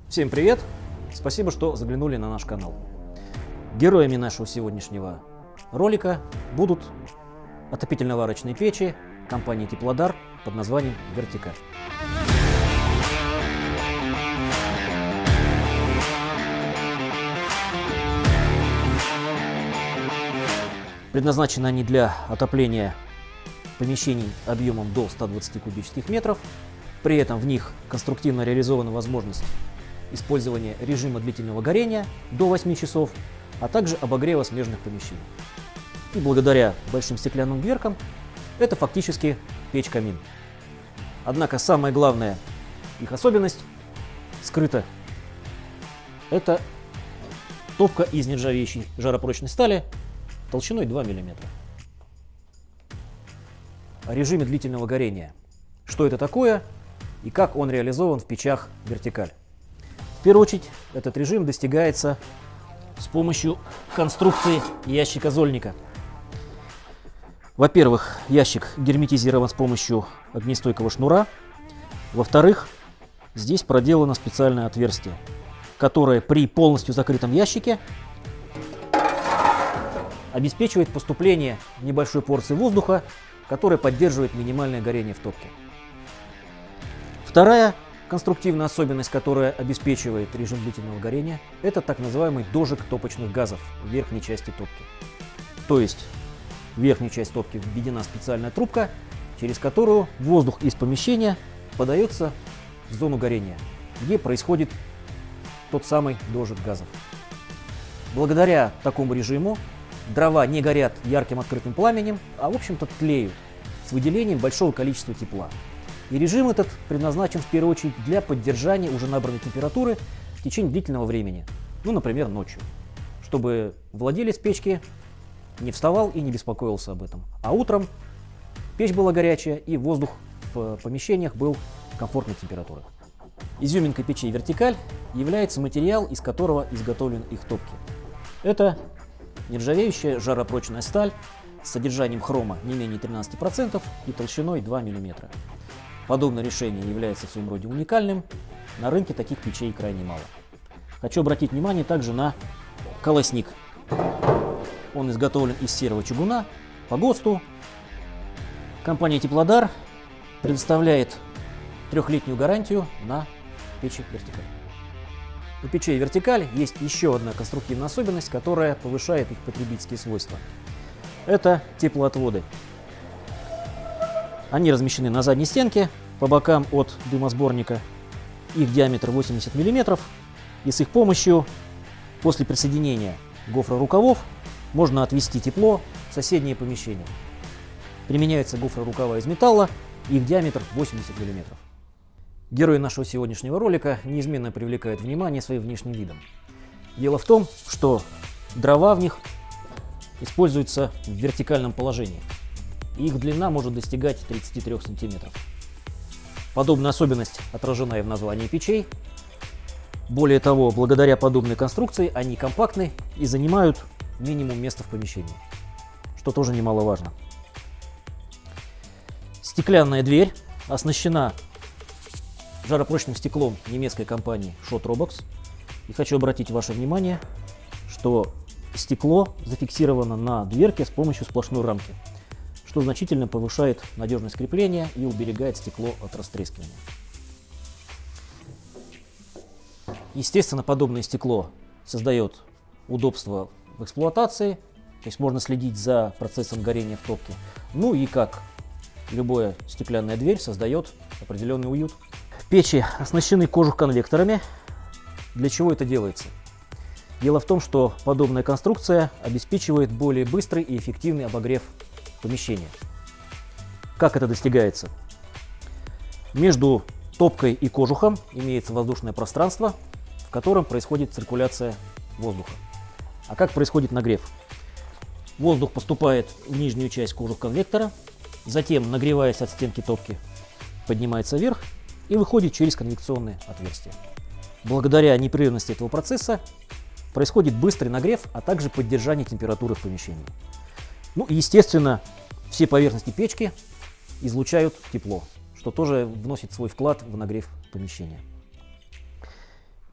Всем привет! Спасибо, что заглянули на наш канал. Героями нашего сегодняшнего ролика будут отопительно-варочные печи компании Теплодар под названием Вертикаль. Предназначены они для отопления помещений объемом до 120 кубических метров. При этом в них конструктивно реализована возможность использования режима длительного горения до 8 часов, а также обогрева смежных помещений. И благодаря большим стеклянным дверкам это фактически печь-камин. Однако самая главная их особенность скрыта. Это топка из нержавеющей жаропрочной стали толщиной 2 мм. О режиме длительного горения. Что это такое и как он реализован в печах Вертикаль. В первую очередь этот режим достигается с помощью конструкции ящика-зольника. Во-первых, ящик герметизирован с помощью огнестойкого шнура. Во-вторых, здесь проделано специальное отверстие, которое при полностью закрытом ящике обеспечивает поступление небольшой порции воздуха, которая поддерживает минимальное горение в топке. Вторая конструктивная особенность, которая обеспечивает режим длительного горения, это так называемый дожиг топочных газов в верхней части топки. То есть в верхнюю часть топки введена специальная трубка, через которую воздух из помещения подается в зону горения, где происходит тот самый дожиг газов. Благодаря такому режиму дрова не горят ярким открытым пламенем, а в общем-то тлеют с выделением большого количества тепла. И режим этот предназначен в первую очередь для поддержания уже набранной температуры в течение длительного времени, ну, например, ночью, чтобы владелец печки не вставал и не беспокоился об этом. А утром печь была горячая и воздух в помещениях был комфортной температуры. Изюминкой печей Вертикаль является материал, из которого изготовлены их топки. Это нержавеющая жаропрочная сталь с содержанием хрома не менее 13% и толщиной 2 мм. Подобное решение является в своем роде уникальным. На рынке таких печей крайне мало. Хочу обратить внимание также на колосник. Он изготовлен из серого чугуна по ГОСТу. Компания Теплодар предоставляет 3-летнюю гарантию на печи Вертикаль. У печей Вертикаль есть еще одна конструктивная особенность, которая повышает их потребительские свойства. Это теплоотводы. Они размещены на задней стенке, по бокам от дымосборника. Их диаметр 80 мм. И с их помощью после присоединения гофрорукавов можно отвести тепло в соседние помещения. Применяются гофрорукава из металла, их диаметр 80 мм. Герои нашего сегодняшнего ролика неизменно привлекают внимание своим внешним видом. Дело в том, что дрова в них используются в вертикальном положении. Их длина может достигать 33 см. Подобная особенность отражена и в названии печей. Более того, благодаря подобной конструкции они компактны и занимают минимум места в помещении, что тоже немаловажно. Стеклянная дверь оснащена жаропрочным стеклом немецкой компании Schott Robox. И хочу обратить ваше внимание, что стекло зафиксировано на дверке с помощью сплошной рамки, что значительно повышает надежность крепления и уберегает стекло от растрескивания. Естественно, подобное стекло создает удобство в эксплуатации, то есть можно следить за процессом горения в топке. Ну и как любая стеклянная дверь создает определенный уют. Печи оснащены кожух-конвекторами. Для чего это делается? Дело в том, что подобная конструкция обеспечивает более быстрый и эффективный обогрев помещения. Как это достигается? Между топкой и кожухом имеется воздушное пространство, в котором происходит циркуляция воздуха. А как происходит нагрев? Воздух поступает в нижнюю часть кожух-конвектора, затем, нагреваясь от стенки топки, поднимается вверх и выходит через конвекционное отверстие. Благодаря непрерывности этого процесса происходит быстрый нагрев, а также поддержание температуры в помещении. Ну и, естественно, все поверхности печки излучают тепло, что тоже вносит свой вклад в нагрев помещения.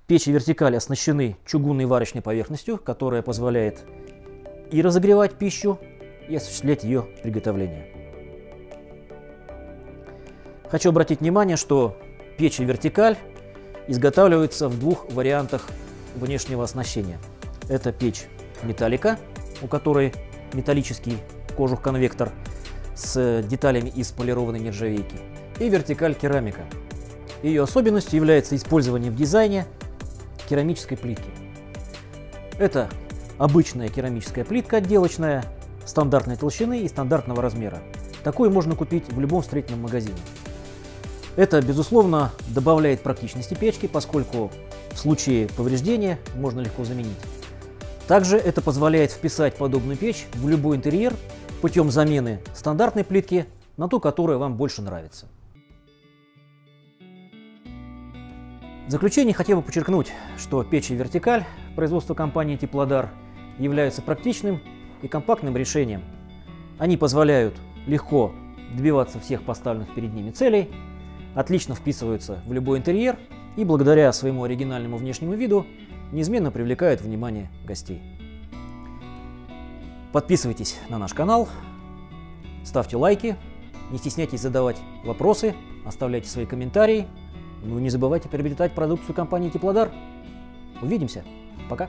Печи вертикаль оснащены чугунной варочной поверхностью, которая позволяет и разогревать пищу, и осуществлять ее приготовление. Хочу обратить внимание, что печи вертикаль изготавливаются в двух вариантах внешнего оснащения. Это печь металлика, у которой металлический кожух-конвектор с деталями из полированной нержавейки, и вертикаль керамика. Ее особенностью является использование в дизайне керамической плитки. Это обычная керамическая плитка отделочная, стандартной толщины и стандартного размера. Такую можно купить в любом строительном магазине. Это, безусловно, добавляет практичности печки, поскольку в случае повреждения можно легко заменить. Также это позволяет вписать подобную печь в любой интерьер путем замены стандартной плитки на ту, которая вам больше нравится. В заключение хотел бы подчеркнуть, что печи вертикаль производства компании Теплодар являются практичным и компактным решением. Они позволяют легко добиваться всех поставленных перед ними целей, отлично вписываются в любой интерьер и благодаря своему оригинальному внешнему виду неизменно привлекают внимание гостей. Подписывайтесь на наш канал, ставьте лайки, не стесняйтесь задавать вопросы, оставляйте свои комментарии. Ну и не забывайте приобретать продукцию компании Теплодар. Увидимся. Пока.